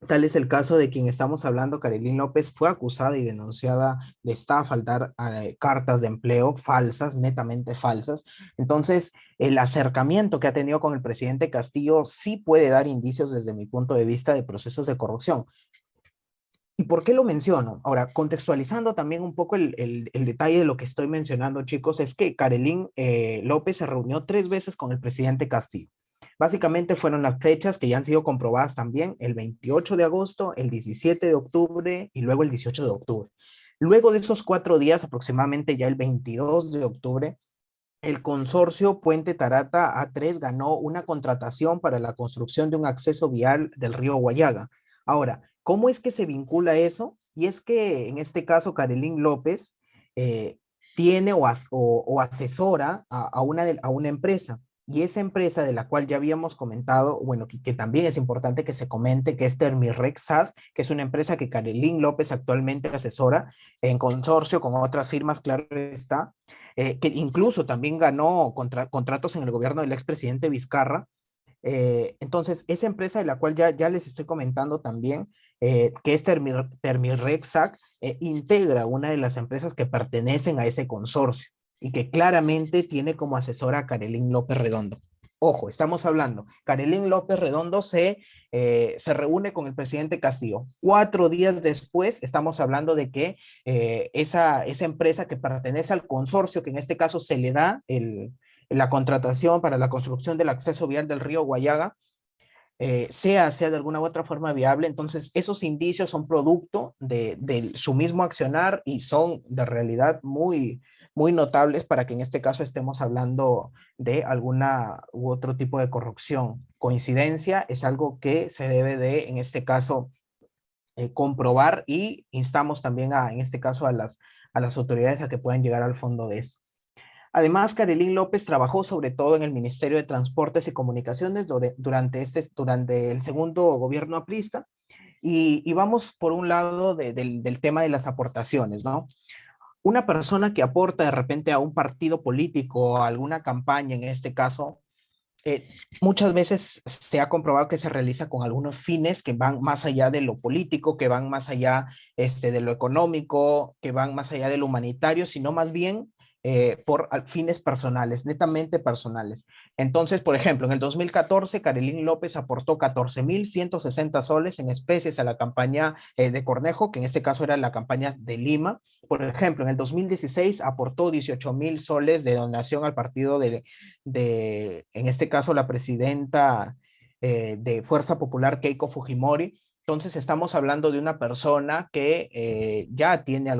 Tal es el caso de quien estamos hablando, Carolyn López, fue acusada y denunciada de estafa al dar cartas de empleo falsas, netamente falsas. Entonces, el acercamiento que ha tenido con el presidente Castillo sí puede dar indicios desde mi punto de vista de procesos de corrupción. ¿Y por qué lo menciono? Ahora, contextualizando también un poco el detalle de lo que estoy mencionando, chicos, es que Carolyn López se reunió 3 veces con el presidente Castillo. Básicamente fueron las fechas que ya han sido comprobadas también, el 28 de agosto, el 17 de octubre y luego el 18 de octubre. Luego de esos 4 días, aproximadamente ya el 22 de octubre, el consorcio Puente Tarata A3 ganó una contratación para la construcción de un acceso vial del río Guayaga. Ahora, ¿cómo es que se vincula eso? Y es que en este caso, Carolyn López eh, tiene o asesora a una empresa. Y esa empresa de la cual ya habíamos comentado, bueno, que también es importante que se comente, que es Termirexad, que es una empresa que Carolyn López actualmente asesora en consorcio con otras firmas, claro está, que incluso también ganó contratos en el gobierno del expresidente Vizcarra. Entonces, esa empresa de la cual ya les estoy comentando también, que es Termirexac, integra una de las empresas que pertenecen a ese consorcio y que claramente tiene como asesora a Carolyn López Redondo. Ojo, estamos hablando, Carolyn López Redondo se reúne con el presidente Castillo. 4 días después, estamos hablando de que esa empresa que pertenece al consorcio, que en este caso se le da la contratación para la construcción del acceso vial del río Guayaga, sea de alguna u otra forma viable. Entonces, esos indicios son producto de su mismo accionar y son de realidad muy notables para que en este caso estemos hablando de alguna u otro tipo de corrupción. Coincidencia es algo que se debe de, en este caso, comprobar, y instamos también en este caso a las autoridades a que puedan llegar al fondo de esto. Además, Carolyn López trabajó sobre todo en el Ministerio de Transportes y Comunicaciones durante el segundo gobierno aprista, y vamos por un lado del tema de las aportaciones, ¿no? Una persona que aporta de repente a un partido político, a alguna campaña en este caso, eh, muchas veces se ha comprobado que se realiza con algunos fines que van más allá de lo político, que van más allá de lo económico, que van más allá de lo humanitario, sino más bien por fines personales, netamente personales. Entonces, por ejemplo, en el 2014, Carolyn López aportó 14.160 soles en especies a la campaña de Cornejo, que en este caso era la campaña de Lima. Por ejemplo, en el 2016 aportó 18.000 soles de donación al partido en este caso, la presidenta de Fuerza Popular, Keiko Fujimori. Entonces, estamos hablando de una persona que ya tiene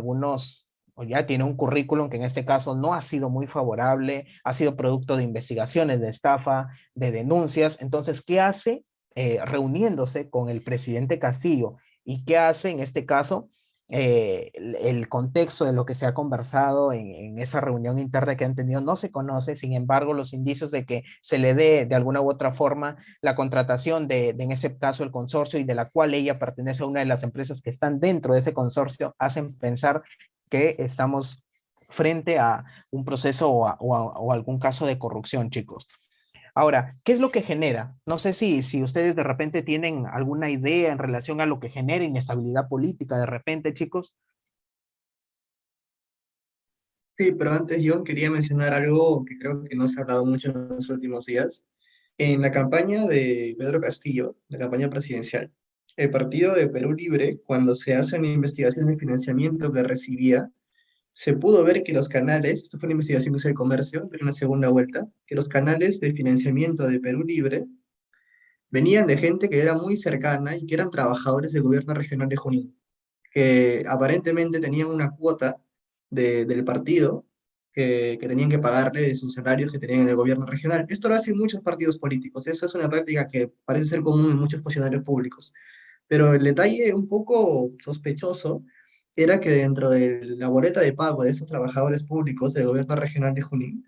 o ya tiene un currículum que en este caso no ha sido muy favorable, ha sido producto de investigaciones de estafa, de denuncias. Entonces, ¿qué hace? Reuniéndose con el presidente Castillo. ¿Y qué hace en este caso? El contexto de lo que se ha conversado en esa reunión interna que han tenido no se conoce. Sin embargo, los indicios de que se le dé de alguna u otra forma la contratación en ese caso, el consorcio, y de la cual ella pertenece a una de las empresas que están dentro de ese consorcio, hacen pensar que estamos frente a un proceso o algún caso de corrupción, chicos. Ahora, ¿qué es lo que genera? No sé si ustedes de repente tienen alguna idea en relación a lo que genera inestabilidad política de repente, chicos. Sí, pero antes yo quería mencionar algo que creo que no se ha hablado mucho en los últimos días. En la campaña de Pedro Castillo, la campaña presidencial, el partido de Perú Libre, cuando se hace una investigación de financiamiento que recibía, se pudo ver que los canales, esto fue una investigación que hizo el comercio, pero una segunda vuelta, que los canales de financiamiento de Perú Libre venían de gente que era muy cercana y que eran trabajadores del gobierno regional de Junín, que aparentemente tenían una cuota del partido que tenían que pagarle de sus salarios que tenían en el gobierno regional. Esto lo hacen muchos partidos políticos, eso es una práctica que parece ser común en muchos funcionarios públicos. Pero el detalle un poco sospechoso era que dentro de la boleta de pago de esos trabajadores públicos del gobierno regional de Junín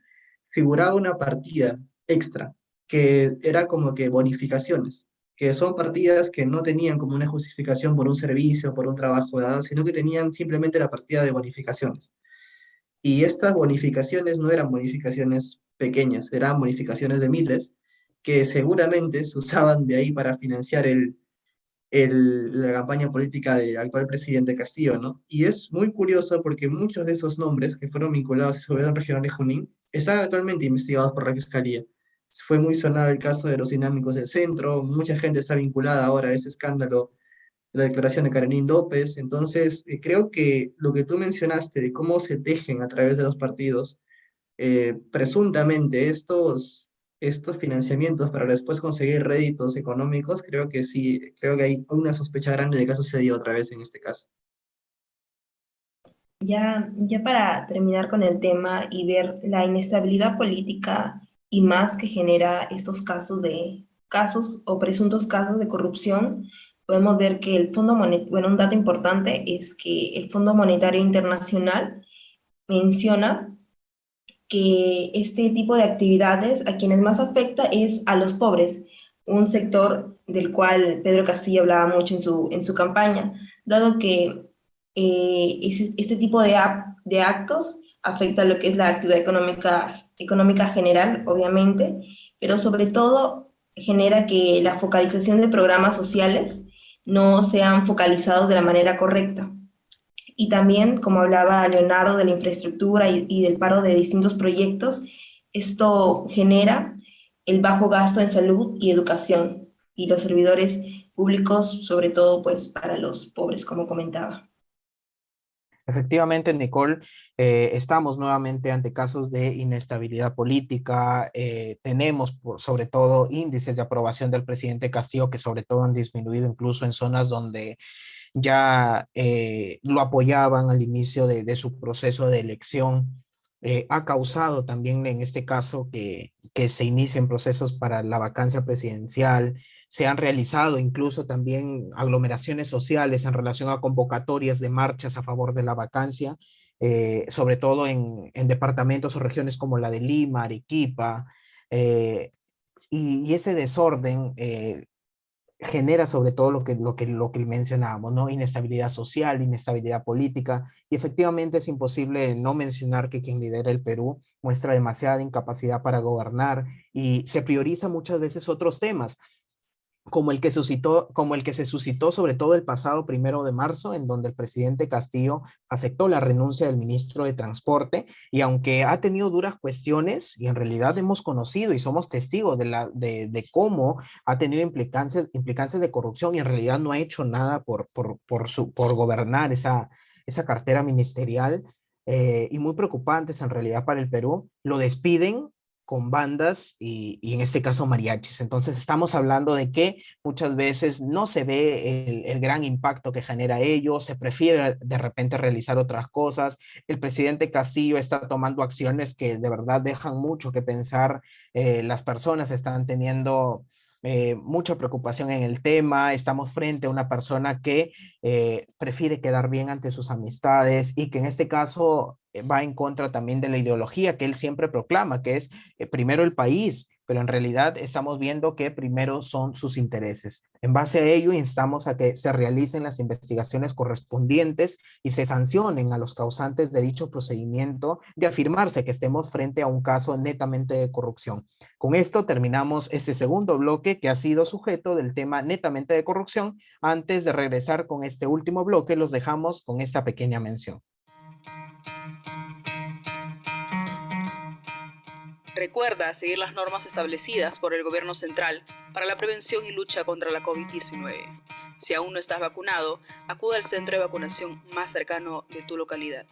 figuraba una partida extra, que era como que bonificaciones, que son partidas que no tenían como una justificación por un servicio, por un trabajo dado, sino que tenían simplemente la partida de bonificaciones. Y estas bonificaciones no eran bonificaciones pequeñas, eran bonificaciones de miles, que seguramente se usaban de ahí para financiar la campaña política del actual presidente Castillo, ¿no? Y es muy curioso porque muchos de esos nombres que fueron vinculados a ese gobierno regional de Junín están actualmente investigados por la Fiscalía. Fue muy sonado el caso de los dinámicos del centro, mucha gente está vinculada ahora a ese escándalo de la declaración de Karenín López. Entonces, creo que lo que tú mencionaste de cómo se tejen a través de los partidos, presuntamente estos financiamientos para después conseguir réditos económicos, creo que sí, creo que hay una sospecha grande de que ha sucedido otra vez en este caso. Ya para terminar con el tema y ver la inestabilidad política y más que genera estos casos o presuntos casos de corrupción, podemos ver que el Fondo Monetario, bueno, un dato importante es que el Fondo Monetario Internacional menciona que este tipo de actividades a quienes más afecta es a los pobres, un sector del cual Pedro Castillo hablaba mucho en su campaña, dado que este tipo de actos afecta a lo que es la actividad económica general, obviamente, pero sobre todo genera que la focalización de programas sociales no sean focalizados de la manera correcta. Y también, como hablaba Leonardo, de la infraestructura y del paro de distintos proyectos, esto genera el bajo gasto en salud y educación y los servidores públicos, sobre todo pues para los pobres, como comentaba. Efectivamente, Nicole, estamos nuevamente ante casos de inestabilidad política. Tenemos, sobre todo, índices de aprobación del presidente Castillo que sobre todo han disminuido incluso en zonas donde ya lo apoyaban al inicio de su proceso de elección. Ha causado también en este caso que se inicien procesos para la vacancia presidencial. Se han realizado incluso también aglomeraciones sociales en relación a convocatorias de marchas a favor de la vacancia, sobre todo en departamentos o regiones como la de Lima, Arequipa, eh, y ese desorden genera sobre todo lo que mencionábamos, ¿no? Inestabilidad social, inestabilidad política, y efectivamente es imposible no mencionar que quien lidera el Perú muestra demasiada incapacidad para gobernar y se prioriza muchas veces otros temas como el que se suscitó sobre todo el pasado 1 de marzo, en donde el presidente Castillo aceptó la renuncia del ministro de Transporte, y aunque ha tenido duras cuestiones, y en realidad hemos conocido y somos testigos de cómo ha tenido implicancias de corrupción, y en realidad no ha hecho nada por gobernar esa cartera ministerial, y muy preocupantes en realidad para el Perú, lo despiden con bandas y en este caso mariachis. Entonces estamos hablando de que muchas veces no se ve el gran impacto que genera ello, se prefiere de repente realizar otras cosas. El presidente Castillo está tomando acciones que de verdad dejan mucho que pensar. Las personas están teniendo mucha preocupación en el tema. Estamos frente a una persona que prefiere quedar bien ante sus amistades y que en este caso va en contra también de la ideología que él siempre proclama, que es primero el país, pero en realidad estamos viendo que primero son sus intereses. En base a ello, instamos a que se realicen las investigaciones correspondientes y se sancionen a los causantes de dicho procedimiento de afirmarse que estemos frente a un caso netamente de corrupción. Con esto terminamos este segundo bloque que ha sido sujeto del tema netamente de corrupción. Antes de regresar con este último bloque, los dejamos con esta pequeña mención. Recuerda seguir las normas establecidas por el Gobierno Central para la prevención y lucha contra la COVID-19. Si aún no estás vacunado, acude al centro de vacunación más cercano de tu localidad.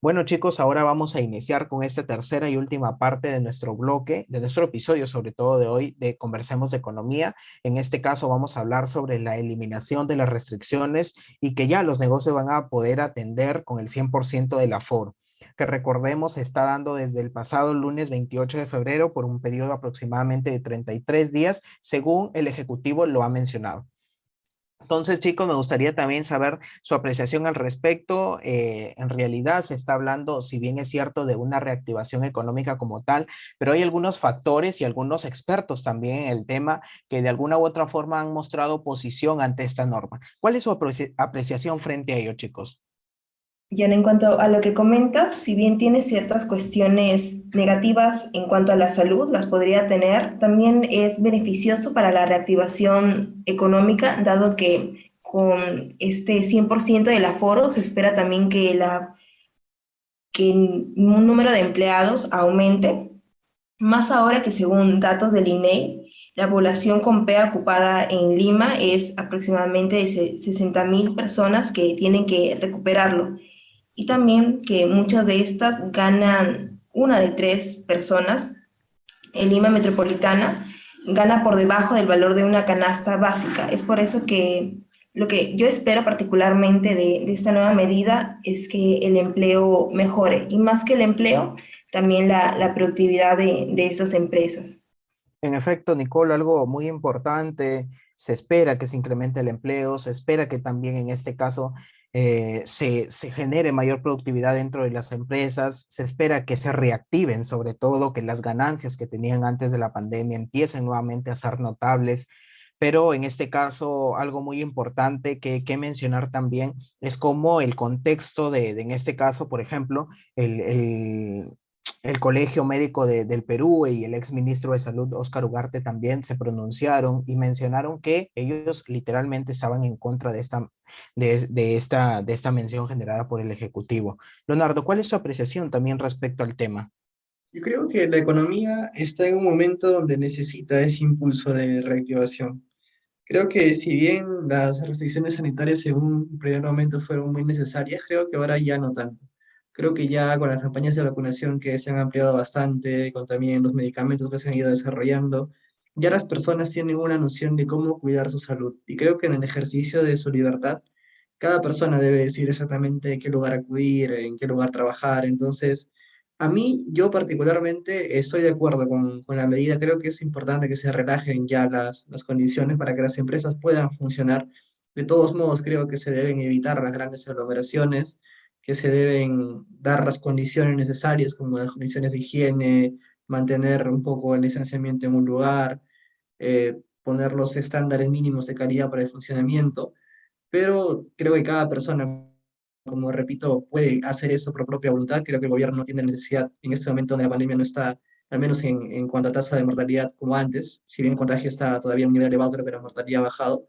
Bueno, chicos, ahora vamos a iniciar con esta tercera y última parte de nuestro bloque, de nuestro episodio, sobre todo de hoy, de Conversemos de Economía. En este caso vamos a hablar sobre la eliminación de las restricciones y que ya los negocios van a poder atender con el 100% del aforo, que recordemos se está dando desde el pasado lunes 28 de febrero por un periodo aproximadamente de 33 días, según el Ejecutivo lo ha mencionado. Entonces, chicos, me gustaría también saber su apreciación al respecto. En realidad se está hablando, si bien es cierto, de una reactivación económica como tal, pero hay algunos factores y algunos expertos también en el tema que de alguna u otra forma han mostrado oposición ante esta norma. ¿Cuál es su apreciación frente a ello, chicos? Ya en cuanto a lo que comentas, si bien tiene ciertas cuestiones negativas en cuanto a la salud, las podría tener, también es beneficioso para la reactivación económica, dado que con este 100% del aforo se espera también que un número de empleados aumente, más ahora que según datos del INEI, la población con PEA ocupada en Lima es aproximadamente de 60.000 personas que tienen que recuperarlo y también que muchas de estas ganan, una de tres personas en Lima Metropolitana gana por debajo del valor de una canasta básica. Es por eso que lo que yo espero particularmente de esta nueva medida es que el empleo mejore y más que el empleo, también la productividad de estas empresas. En efecto, Nicole, algo muy importante, se espera que se incremente el empleo, se espera que también en este caso se genere mayor productividad dentro de las empresas, se espera que se reactiven, sobre todo que las ganancias que tenían antes de la pandemia empiecen nuevamente a ser notables. Pero en este caso, algo muy importante que mencionar también es cómo el contexto en este caso, por ejemplo, el Colegio Médico del Perú y el ex ministro de Salud, Óscar Ugarte, también se pronunciaron y mencionaron que ellos literalmente estaban en contra de esta mención generada por el Ejecutivo. Leonardo, ¿cuál es tu apreciación también respecto al tema? Yo creo que la economía está en un momento donde necesita ese impulso de reactivación. Creo que si bien las restricciones sanitarias en un primer momento fueron muy necesarias, creo que ahora ya no tanto. Creo que ya con las campañas de vacunación que se han ampliado bastante, con también los medicamentos que se han ido desarrollando, ya las personas tienen una noción de cómo cuidar su salud. Y creo que en el ejercicio de su libertad, cada persona debe decir exactamente en qué lugar acudir, en qué lugar trabajar. Entonces, a mí, yo particularmente estoy de acuerdo con la medida. Creo que es importante que se relajen ya las condiciones para que las empresas puedan funcionar. De todos modos, creo que se deben evitar las grandes aglomeraciones, que se deben dar las condiciones necesarias, como las condiciones de higiene, mantener un poco el distanciamiento en un lugar, poner los estándares mínimos de calidad para el funcionamiento. Pero creo que cada persona, como repito, puede hacer eso por propia voluntad. Creo que el gobierno no tiene necesidad en este momento donde la pandemia no está, al menos en cuanto a tasa de mortalidad como antes. Si bien el contagio está todavía a un nivel elevado, creo que la mortalidad ha bajado.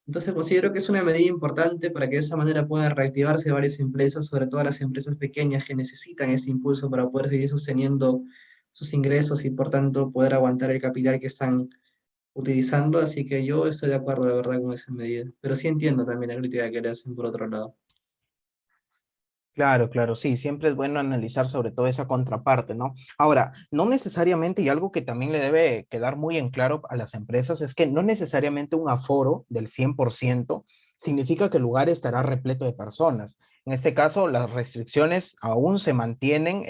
Entonces considero que es una medida importante para que de esa manera puedan reactivarse varias empresas, sobre todo las empresas pequeñas que necesitan ese impulso para poder seguir sosteniendo sus ingresos y por tanto poder aguantar el capital que están utilizando. Así que yo estoy de acuerdo, la verdad, con esa medida. Pero sí entiendo también la crítica que le hacen por otro lado. Claro, claro, sí, siempre es bueno analizar sobre todo esa contraparte, ¿no? Ahora, no necesariamente, y algo que también le debe quedar muy en claro a las empresas, es que no necesariamente un aforo del 100% significa que el lugar estará repleto de personas. En este caso, las restricciones aún se mantienen,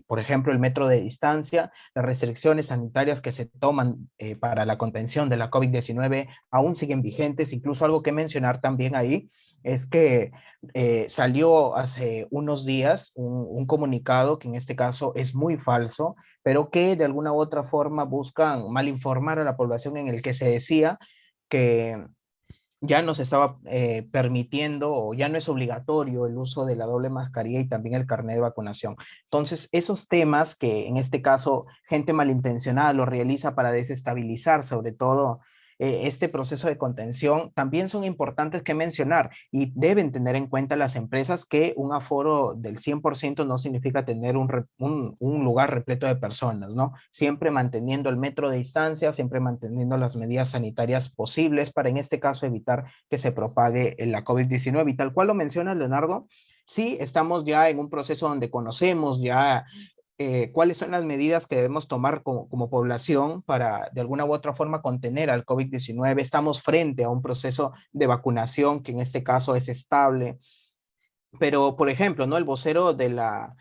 por ejemplo, el metro de distancia, las restricciones sanitarias que se toman para la contención de la COVID-19 aún siguen vigentes. Incluso algo que mencionar también ahí es que salió hace unos días un comunicado que en este caso es muy falso, pero que de alguna u otra forma buscan malinformar a la población en el que se decía que ya no se estaba permitiendo o ya no es obligatorio el uso de la doble mascarilla y también el carnet de vacunación. Entonces, esos temas que en este caso gente malintencionada lo realiza para desestabilizar sobre todo este proceso de contención, también son importantes que mencionar y deben tener en cuenta las empresas que un aforo del 100% no significa tener un lugar repleto de personas, ¿no? Siempre manteniendo el metro de distancia, siempre manteniendo las medidas sanitarias posibles para en este caso evitar que se propague la COVID-19. Y tal cual lo menciona Leonardo, sí estamos ya en un proceso donde conocemos ya cuáles son las medidas que debemos tomar como población para de alguna u otra forma contener al COVID-19. Estamos frente a un proceso de vacunación que en este caso es estable, pero, por ejemplo, ¿no? El vocero de la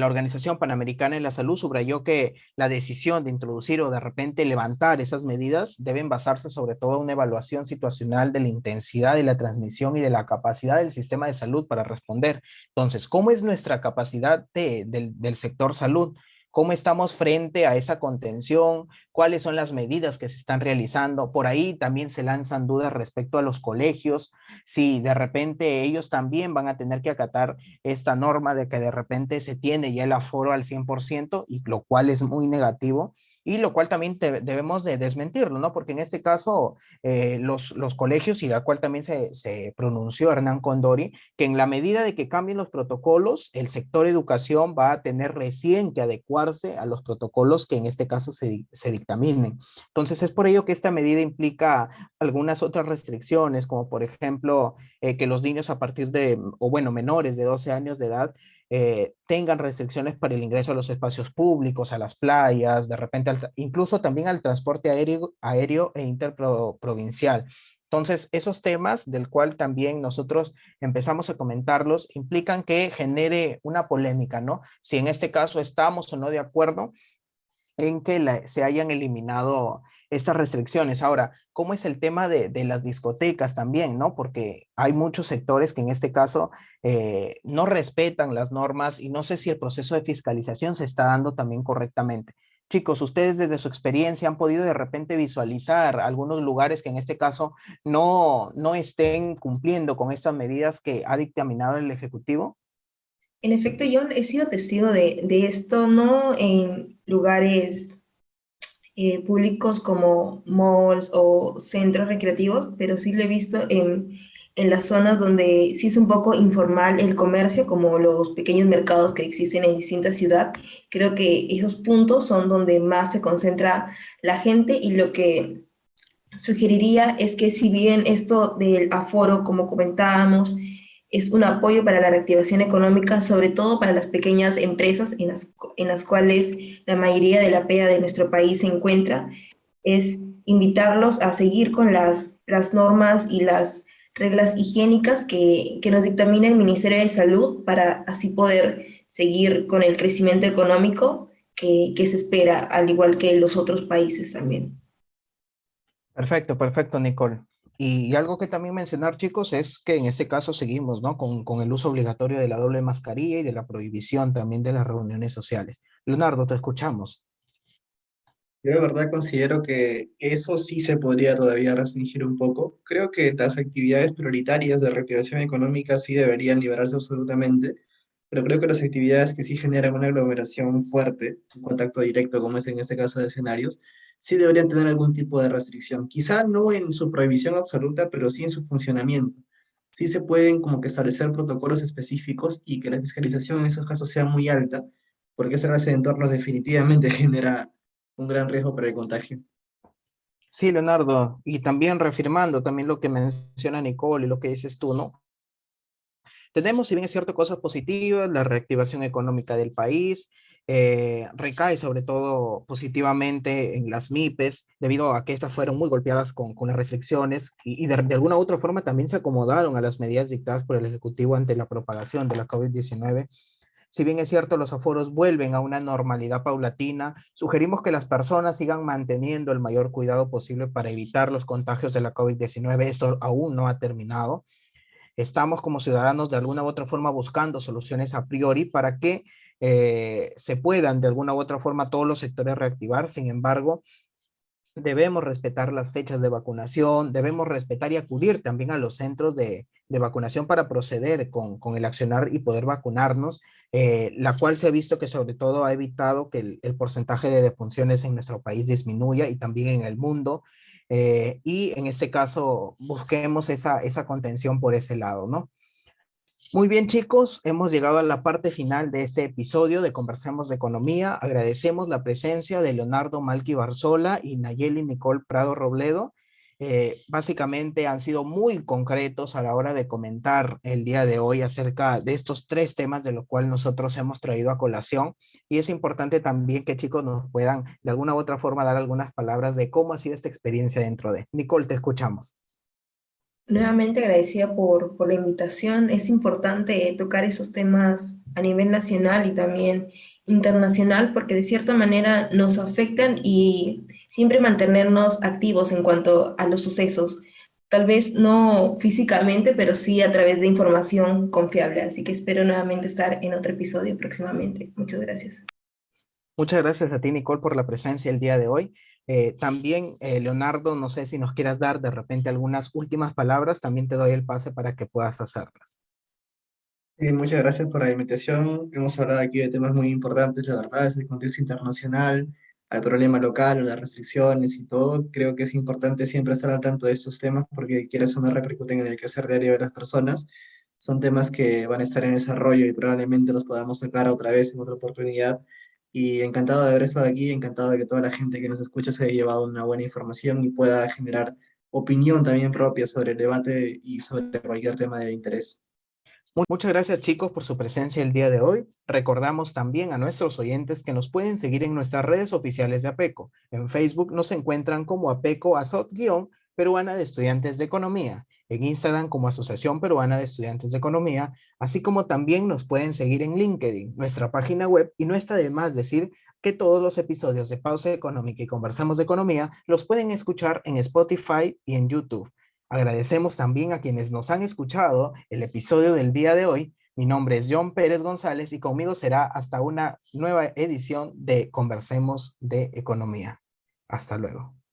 Organización Panamericana de la Salud subrayó que la decisión de introducir o de repente levantar esas medidas deben basarse sobre todo en una evaluación situacional de la intensidad de la transmisión y de la capacidad del sistema de salud para responder. Entonces, ¿cómo es nuestra capacidad del sector salud? cómo estamos frente a esa contención, cuáles son las medidas que se están realizando. Por ahí también se lanzan dudas respecto a los colegios, si de repente ellos también van a tener que acatar esta norma de que de repente se tiene ya el aforo al 100%, y lo cual es muy negativo, y lo cual también debemos de desmentirlo, ¿no? Porque en este caso los colegios, y la cual también se pronunció Hernán Condori, que en la medida de que cambien los protocolos, el sector educación va a tener recién que adecuarse a los protocolos que en este caso se dictaminen. Entonces es por ello que esta medida implica algunas otras restricciones, como por ejemplo que los niños a partir de, o bueno, menores de 12 años de edad, tengan restricciones para el ingreso a los espacios públicos, a las playas, de repente incluso también al transporte aéreo e interprovincial. Entonces, esos temas del cual también nosotros empezamos a comentarlos implican que genere una polémica, ¿no? Si en este caso estamos o no de acuerdo en que se hayan eliminado estas restricciones. Ahora, ¿cómo es el tema de las discotecas también, no? Porque hay muchos sectores que en este caso no respetan las normas, y no sé si el proceso de fiscalización se está dando también correctamente. Chicos, ustedes desde su experiencia han podido de repente visualizar algunos lugares que en este caso no estén cumpliendo con estas medidas que ha dictaminado el Ejecutivo. En efecto, yo he sido testigo de esto, no en lugares públicos como malls o centros recreativos, pero sí lo he visto en las zonas donde sí es un poco informal el comercio, como los pequeños mercados que existen en distintas ciudades. Creo que esos puntos son donde más se concentra la gente, y lo que sugeriría es que, si bien esto del aforo, como comentábamos, es un apoyo para la reactivación económica, sobre todo para las pequeñas empresas en las cuales la mayoría de la PEA de nuestro país se encuentra, es invitarlos a seguir con las normas y las reglas higiénicas que nos dictamina el Ministerio de Salud, para así poder seguir con el crecimiento económico que se espera, al igual que los otros países también. Perfecto, perfecto, Nicole. Y algo que también mencionar, chicos, es que en este caso seguimos, ¿no? Con el uso obligatorio de la doble mascarilla y de la prohibición también de las reuniones sociales. Leonardo, te escuchamos. Yo de verdad considero que eso sí se podría todavía restringir un poco. Creo que las actividades prioritarias de reactivación económica sí deberían liberarse absolutamente, pero creo que las actividades que sí generan una aglomeración fuerte, un contacto directo, como es en este caso de escenarios, sí deberían tener algún tipo de restricción. Quizá no en su prohibición absoluta, pero sí en su funcionamiento. Sí se pueden como que establecer protocolos específicos y que la fiscalización en esos casos sea muy alta, porque esa clase de entornos definitivamente genera un gran riesgo para el contagio. Sí, Leonardo, y también reafirmando también lo que menciona Nicole y lo que dices tú, ¿no? Tenemos, si bien es cierto, cosas positivas, la reactivación económica del país, recae sobre todo positivamente en las MIPES, debido a que estas fueron muy golpeadas con las restricciones, y de alguna u otra forma también se acomodaron a las medidas dictadas por el Ejecutivo ante la propagación de la COVID-19. Si bien es cierto, los aforos vuelven a una normalidad paulatina, sugerimos que las personas sigan manteniendo el mayor cuidado posible para evitar los contagios de la COVID-19. Esto aún no ha terminado. Estamos como ciudadanos de alguna u otra forma buscando soluciones a priori para que se puedan de alguna u otra forma todos los sectores reactivar. Sin embargo, debemos respetar las fechas de vacunación, debemos respetar y acudir también a los centros de vacunación para proceder con el accionar y poder vacunarnos, la cual se ha visto que sobre todo ha evitado que el porcentaje de defunciones en nuestro país disminuya, y también en el mundo. Y en este caso busquemos esa contención por ese lado, ¿no? Muy bien, chicos, hemos llegado a la parte final de este episodio de Conversemos de Economía. Agradecemos la presencia de Leonardo Malqui Barzola y Nayeli Nicole Prado Robledo. Básicamente han sido muy concretos a la hora de comentar el día de hoy acerca de estos tres temas de los cuales nosotros hemos traído a colación. Y es importante también que, chicos, nos puedan de alguna u otra forma dar algunas palabras de cómo ha sido esta experiencia dentro de. Nicole, te escuchamos. Nuevamente agradecida por la invitación. Es importante tocar esos temas a nivel nacional y también internacional, porque de cierta manera nos afectan, y siempre mantenernos activos en cuanto a los sucesos. Tal vez no físicamente, pero sí a través de información confiable. Así que espero nuevamente estar en otro episodio próximamente. Muchas gracias. Muchas gracias a ti, Nicole, por la presencia el día de hoy. También, Leonardo, no sé si nos quieras dar de repente algunas últimas palabras, también te doy el pase para que puedas hacerlas. Muchas gracias por la invitación. Hemos hablado aquí de temas muy importantes, la verdad, desde el contexto internacional, al problema local, las restricciones y todo. Creo que es importante siempre estar al tanto de estos temas porque quieras o no repercuten en el quehacer diario de las personas. Son temas que van a estar en desarrollo y probablemente los podamos sacar otra vez en otra oportunidad. Y encantado de haber estado aquí, encantado de que toda la gente que nos escucha se haya llevado una buena información y pueda generar opinión también propia sobre el debate y sobre cualquier tema de interés. Muchas gracias, chicos, por su presencia el día de hoy. Recordamos también a nuestros oyentes que nos pueden seguir en nuestras redes oficiales de APECO. En Facebook nos encuentran como APECO Peruana de Estudiantes de Economía, en Instagram como Asociación Peruana de Estudiantes de Economía, así como también nos pueden seguir en LinkedIn, nuestra página web, y no está de más decir que todos los episodios de Pausa Económica y Conversamos de Economía los pueden escuchar en Spotify y en YouTube. Agradecemos también a quienes nos han escuchado el episodio del día de hoy. Mi nombre es John Pérez González y conmigo será hasta una nueva edición de Conversemos de Economía. Hasta luego.